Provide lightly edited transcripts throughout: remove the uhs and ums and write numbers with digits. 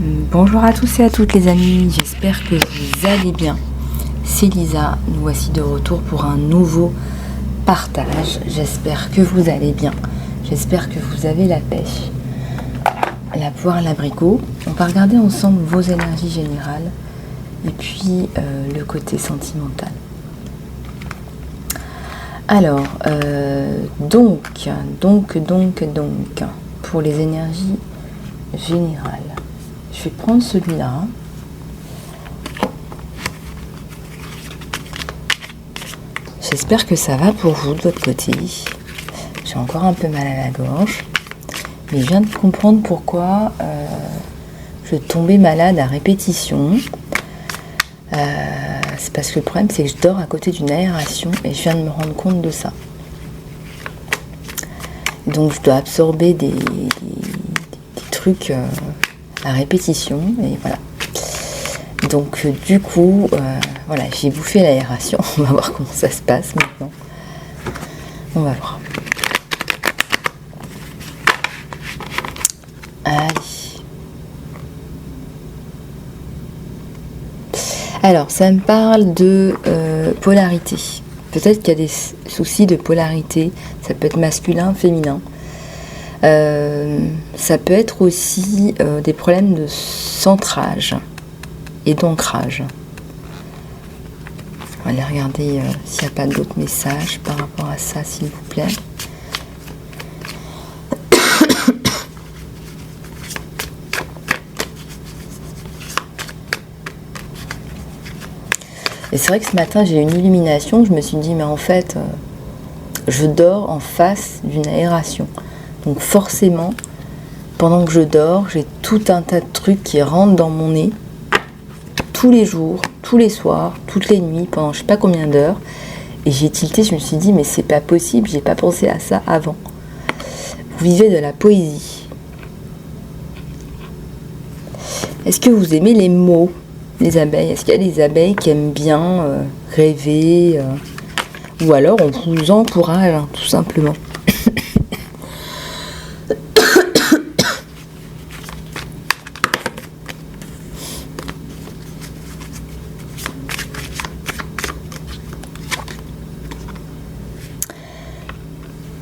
Bonjour à tous et à toutes les amis, j'espère que vous allez bien. C'est Lisa, nous voici de retour pour un nouveau partage. J'espère que vous allez bien, j'espère que vous avez la pêche, la poire, l'abricot. On va regarder ensemble vos énergies générales et puis le côté sentimental. Alors, donc, pour les énergies générales. Je vais prendre celui-là. J'espère que ça va pour vous de votre côté. J'ai encore un peu mal à la gorge. Mais je viens de comprendre pourquoi je tombais malade à répétition. C'est parce que le problème, c'est que je dors à côté d'une aération et je viens de me rendre compte de ça. Donc je dois absorber des trucs à répétition et voilà. Donc du coup, voilà, j'ai bouffé l'aération. On va voir comment ça se passe maintenant. On va voir. Allez. Alors, ça me parle de polarité. Peut-être qu'il y a des soucis de polarité. Ça peut être masculin, féminin. Ça peut être aussi des problèmes de centrage et d'ancrage. On va aller regarder s'il n'y a pas d'autres messages par rapport à ça, s'il vous plaît. Et c'est vrai que ce matin, j'ai eu une illumination. Je me suis dit, mais en fait, je dors en face d'une aération. Donc forcément, pendant que je dors, j'ai tout un tas de trucs qui rentrent dans mon nez. Tous les jours, tous les soirs, toutes les nuits, pendant je sais pas combien d'heures. Et j'ai tilté, je me suis dit, mais c'est pas possible, j'ai pas pensé à ça avant. Vous vivez de la poésie. Est-ce que vous aimez les mots, les abeilles? Est-ce qu'il y a des abeilles qui aiment bien rêver ou alors on vous encourage, hein, tout simplement.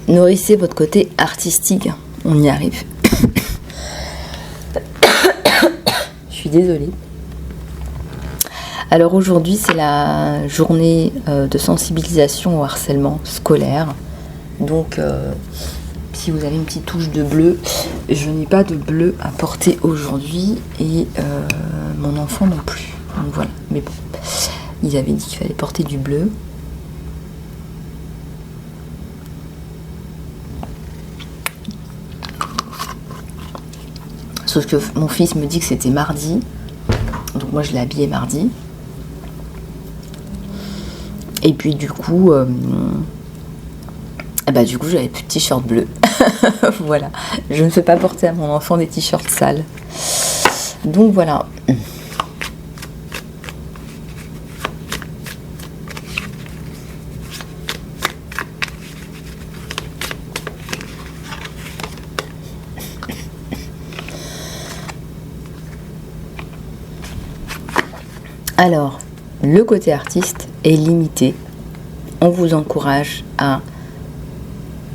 Nourrissez votre côté artistique, on y arrive. Je suis désolée. Alors aujourd'hui, c'est la journée de sensibilisation au harcèlement scolaire. Donc, si vous avez une petite touche de bleu, je n'ai pas de bleu à porter aujourd'hui et mon enfant non plus. Donc voilà, mais bon, ils avaient dit qu'il fallait porter du bleu. Sauf que mon fils me dit que c'était mardi. Donc moi je l'ai habillé mardi. Et puis du coup j'avais plus de t-shirt bleu. Voilà. Je ne fais pas porter à mon enfant des t-shirts sales. Donc voilà. Alors, le côté artiste est limité. On vous encourage à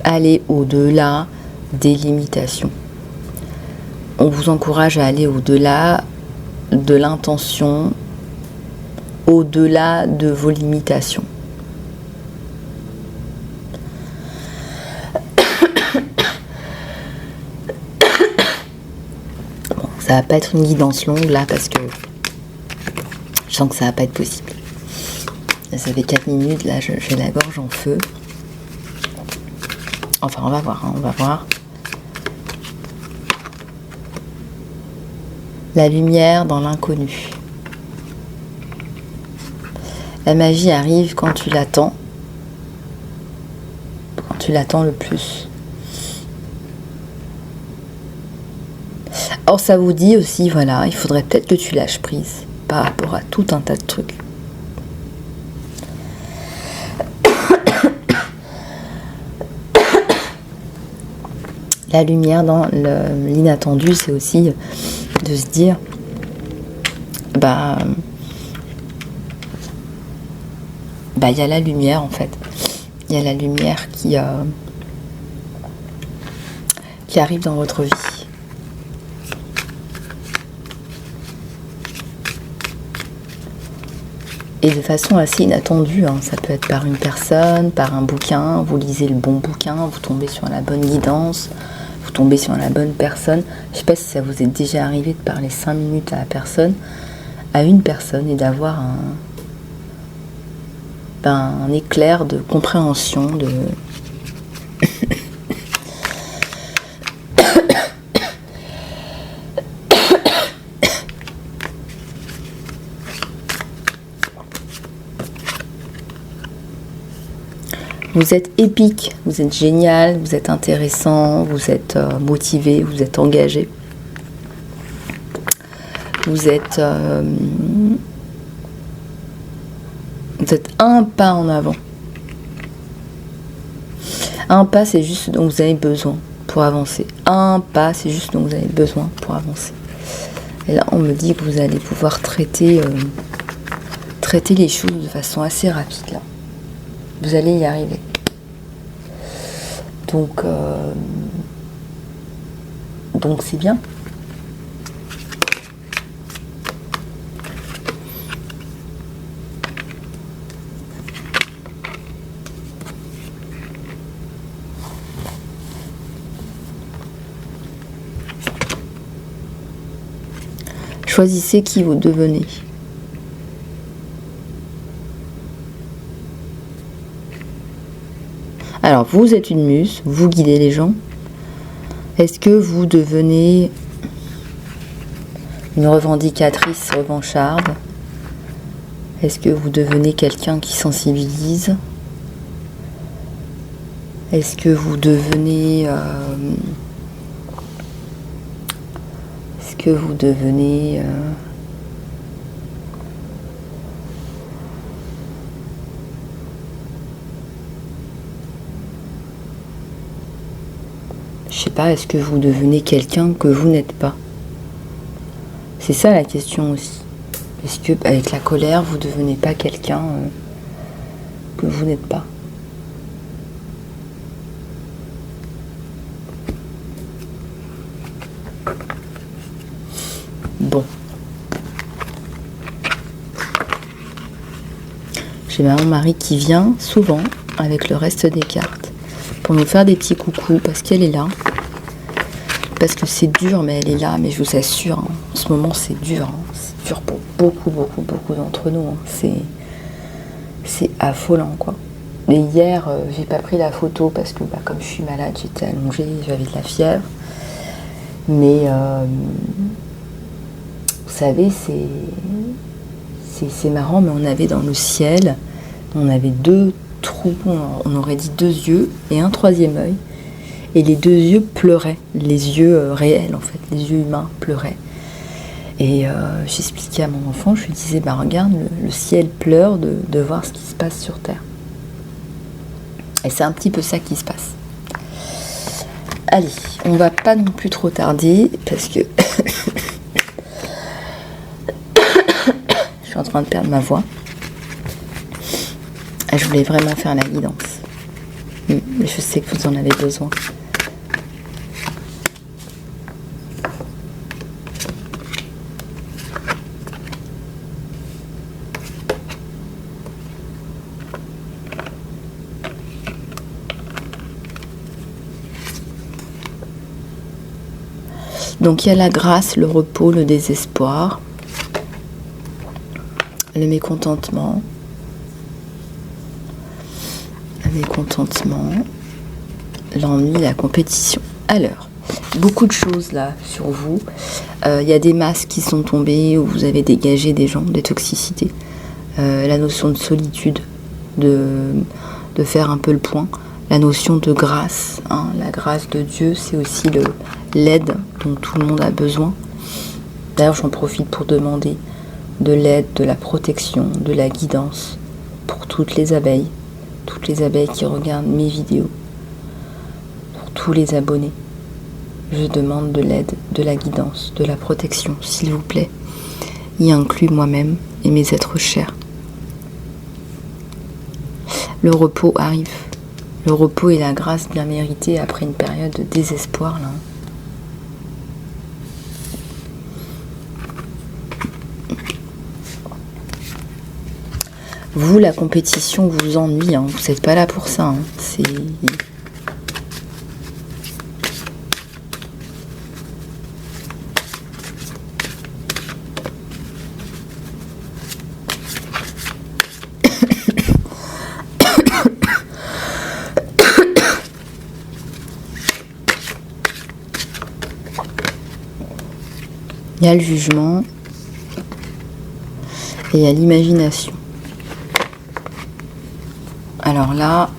aller au-delà des limitations. On vous encourage à aller au-delà de l'intention, au-delà de vos limitations. Bon, ça va pas être une guidance longue là parce que je sens que ça va pas être possible. Ça fait 4 minutes, là j'ai la gorge en feu. Enfin on va voir, hein, on va voir. La lumière dans l'inconnu. La magie arrive quand tu l'attends. Quand tu l'attends le plus. Or ça vous dit aussi, voilà, il faudrait peut-être que tu lâches prise par rapport à tout un tas de trucs. La lumière dans l'inattendu, c'est aussi de se dire, il y a la lumière en fait. Il y a la lumière qui arrive dans votre vie. Et de façon assez inattendue, hein. Ça peut être par une personne, par un bouquin, vous lisez le bon bouquin, vous tombez sur la bonne guidance, vous tombez sur la bonne personne. Je ne sais pas si ça vous est déjà arrivé de parler 5 minutes à une personne et d'avoir un éclair de compréhension, Vous êtes épique, vous êtes génial, vous êtes intéressant, vous êtes motivé, vous êtes engagé. Vous êtes un pas en avant. Un pas, c'est juste ce dont vous avez besoin pour avancer. Un pas, c'est juste ce dont vous avez besoin pour avancer. Et là, on me dit que vous allez pouvoir traiter les choses de façon assez rapide, là. Vous allez y arriver. Donc c'est bien. Choisissez qui vous devenez. Alors, vous êtes une muse, vous guidez les gens. Est-ce que vous devenez une revendicatrice revancharde? Est-ce que vous devenez quelqu'un qui sensibilise? Est-ce que vous devenez... Je sais pas, est-ce que vous devenez quelqu'un que vous n'êtes pas? C'est ça la question aussi. Est-ce que avec la colère, vous devenez pas quelqu'un que vous n'êtes pas? Bon. J'ai mon mari qui vient souvent avec le reste des cartes pour nous faire des petits coucous parce qu'elle est là. Parce que c'est dur, mais elle est là. Mais je vous assure, hein, en ce moment c'est dur. Hein. C'est dur pour beaucoup d'entre nous. Hein. C'est affolant, quoi. Et hier, j'ai pas pris la photo parce que comme je suis malade, j'étais allongée, j'avais de la fièvre. Mais vous savez, c'est marrant, mais on avait dans le ciel, on avait 2 trous, on aurait dit 2 yeux et un 3e œil. Et les 2 yeux pleuraient, les yeux réels en fait, les yeux humains pleuraient. Et j'expliquais à mon enfant, je lui disais, regarde, le ciel pleure de voir ce qui se passe sur Terre. Et c'est un petit peu ça qui se passe. Allez, on va pas non plus trop tarder, parce que je suis en train de perdre ma voix. Je voulais vraiment faire la guidance. Mais je sais que vous en avez besoin. Donc il y a la grâce, le repos, le désespoir, le mécontentement, l'ennui, la compétition. Alors, beaucoup de choses là sur vous. Il y a des masques qui sont tombés où vous avez dégagé des gens, des toxicités. La notion de solitude, de faire un peu le point. La notion de grâce, hein, la grâce de Dieu, c'est aussi l'aide dont tout le monde a besoin. D'ailleurs, j'en profite pour demander de l'aide, de la protection, de la guidance pour toutes les abeilles qui regardent mes vidéos, pour tous les abonnés. Je demande de l'aide, de la guidance, de la protection, s'il vous plaît. Y inclut moi-même et mes êtres chers. Le repos arrive. Le repos et la grâce bien méritée après une période de désespoir là. Vous, la compétition vous ennuie, hein. Vous n'êtes pas là pour ça. Hein. C'est... Il y a le jugement et il y a l'imagination. Alors là,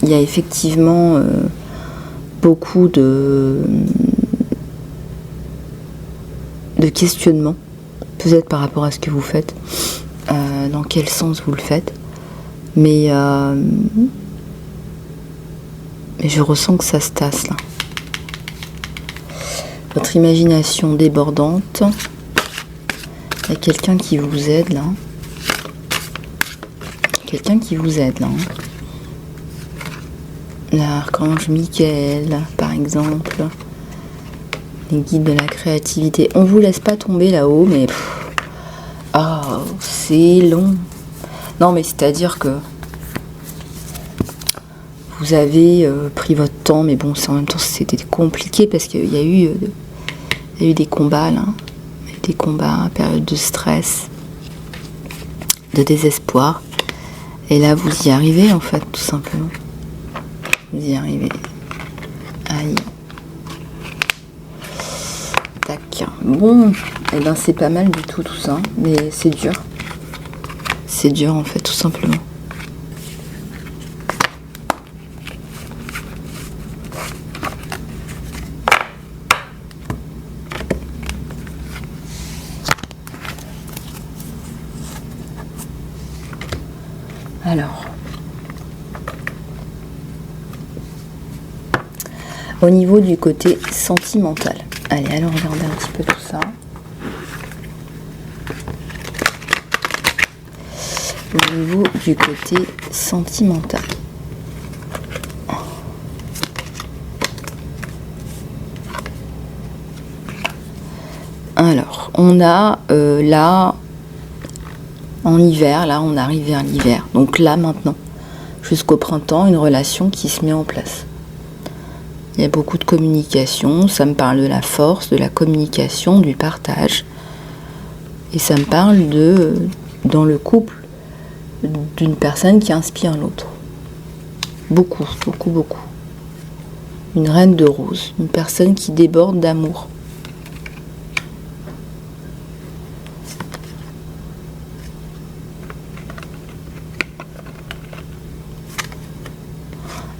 il y a effectivement beaucoup de questionnements, peut-être par rapport à ce que vous faites, dans quel sens vous le faites, mais je ressens que ça se tasse là. Votre imagination débordante. Il y a quelqu'un qui vous aide là. Quelqu'un qui vous aide là. L'archange Michael, par exemple. Les guides de la créativité. On vous laisse pas tomber là-haut, mais... c'est long. Non, mais c'est-à-dire que... Vous avez pris votre temps, mais bon, en même temps, c'était compliqué parce qu'il y a eu des combats là. Des combats, période de stress, de désespoir. Et là, vous y arrivez, en fait, tout simplement. Vous y arrivez. Aïe. Tac. Bon, et ben c'est pas mal du tout ça, mais c'est dur. C'est dur, en fait, tout simplement. Alors, au niveau du côté sentimental, allez, allons regarder un petit peu tout ça. Au niveau du côté sentimental. Alors, on a là... En hiver, là, on arrive vers l'hiver. Donc là, maintenant, jusqu'au printemps, une relation qui se met en place. Il y a beaucoup de communication. Ça me parle de la force, de la communication, du partage. Et ça me parle dans le couple, d'une personne qui inspire l'autre. Beaucoup, beaucoup, beaucoup. Une reine de rose. Une personne qui déborde d'amour.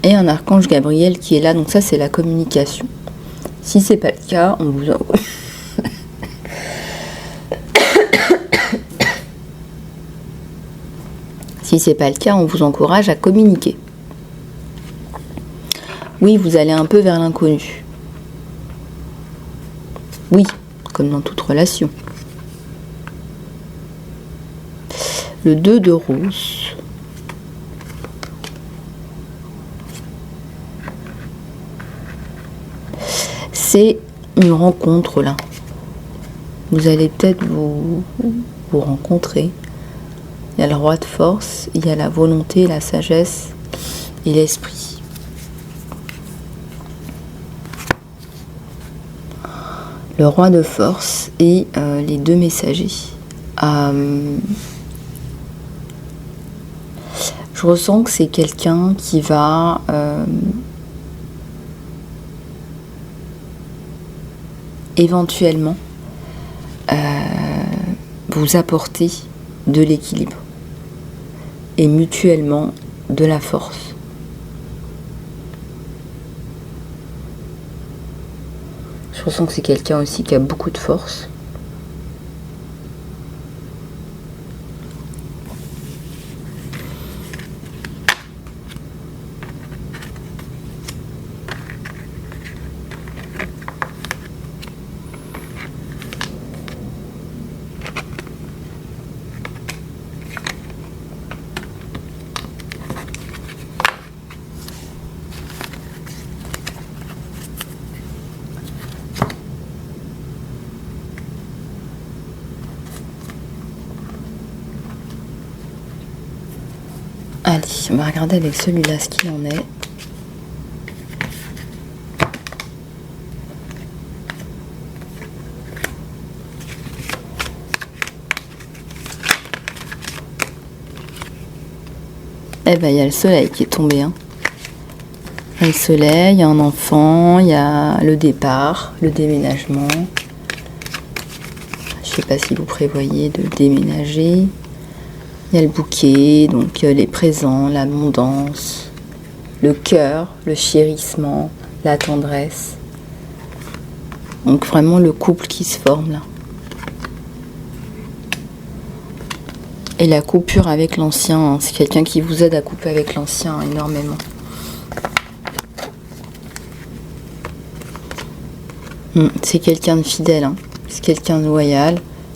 Et un archange Gabriel qui est là, donc ça c'est la communication. Si c'est pas le cas, on vous si c'est pas le cas, on vous encourage à communiquer. Oui, vous allez un peu vers l'inconnu. Oui, comme dans toute relation. Le 2 de rose. C'est une rencontre là. Vous allez peut-être vous rencontrer. Il y a le roi de force, il y a la volonté, la sagesse et l'esprit. Le roi de force et les deux messagers. Je ressens que c'est quelqu'un qui va éventuellement vous apporter de l'équilibre et mutuellement de la force. Je ressens que c'est quelqu'un aussi qui a beaucoup de force. on va regarder avec celui-là ce qu'il en est. Eh ben, il y a le soleil qui est tombé. Hein. Il y a le soleil, il y a un enfant, il y a le départ, le déménagement. Je sais pas si vous prévoyez de déménager. Il y a le bouquet, donc les présents, l'abondance, le cœur, le chérissement, la tendresse. Donc vraiment le couple qui se forme là. Et la coupure avec l'ancien, hein, c'est quelqu'un qui vous aide à couper avec l'ancien énormément. C'est quelqu'un de fidèle, hein. C'est quelqu'un de loyal.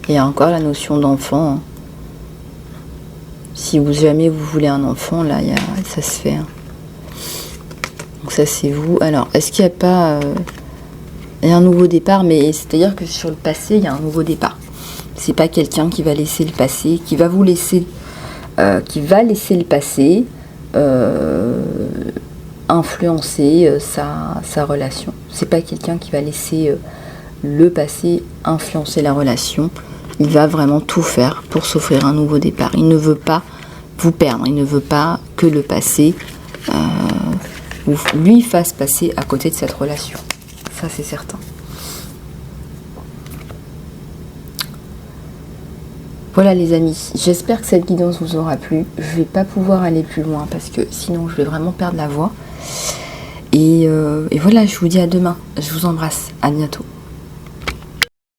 Et il y a encore la notion d'enfant. Hein. Si jamais vous voulez un enfant, là, ça se fait. Hein. Donc ça, c'est vous. Alors, est-ce qu'il n'y a pas un nouveau départ? Mais c'est-à-dire que sur le passé, il y a un nouveau départ. C'est pas quelqu'un qui va laisser le passé, qui va vous laisser, qui va laisser le passé influencer sa relation. C'est pas quelqu'un qui va laisser le passé influencer la relation. Il va vraiment tout faire pour s'offrir un nouveau départ. Il ne veut pas vous perdre. Il ne veut pas que le passé lui fasse passer à côté de cette relation. Ça, c'est certain. Voilà les amis, j'espère que cette guidance vous aura plu. Je ne vais pas pouvoir aller plus loin parce que sinon je vais vraiment perdre la voix. Et voilà, je vous dis à demain. Je vous embrasse. À bientôt.